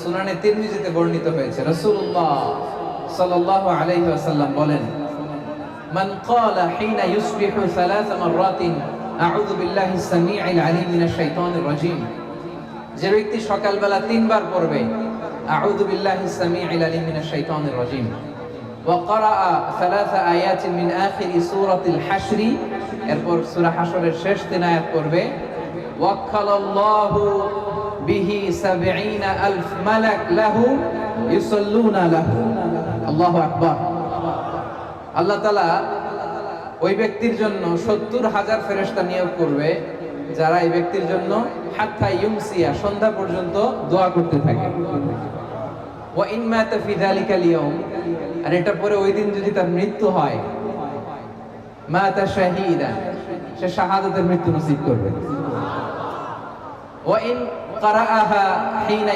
সুনানে তিরমিজিতে বর্ণিত হয়েছে, রাসূলুল্লাহ সাল্লাল্লাহু আলাইহি ওয়াসাল্লাম বলেন, মান ক্বালা হিনা ইউসবিহু সালাস মাররাতিন আউযু বিল্লাহিস সামিউল আলিম মিনাশ শাইতানির রাজীম, যে ব্যক্তি সকালবেলা তিনবার পড়বে আউযু বিল্লাহিস সামিউল আলিম মিনাশ শাইতানির রাজীম ওয়া ক্বারাআ সালাস আয়াতিন মিন আখিরি সূরাতিল হাশর, এরপর সূরা হাশরের শেষ 3 আয়াত পড়বে, ওয়াক্কালাল্লাহু বিহি ৭০,০০০ মালাক লাহু ইউসাল্লুনা লাহু। আল্লাহু আকবার। আল্লাহ তাআলা ওই ব্যক্তির জন্য ৭০,০০০ ফেরেশতা নিয়োগ করবে, যারা এই ব্যক্তির জন্য হাত্তা ইউমসিয়া, সন্ধ্যা পর্যন্ত দোয়া করতে থাকে। ওয়া ইন মাতা ফি যালিকাল ইয়াউম, আর এটা পরে ওই দিন যদি তার মৃত্যু হয়, মাতা শাহীদান, সে শাহাদাতের মৃত্যু নসিব করবে। ওয়া ইন ক্বারাআহা হিনা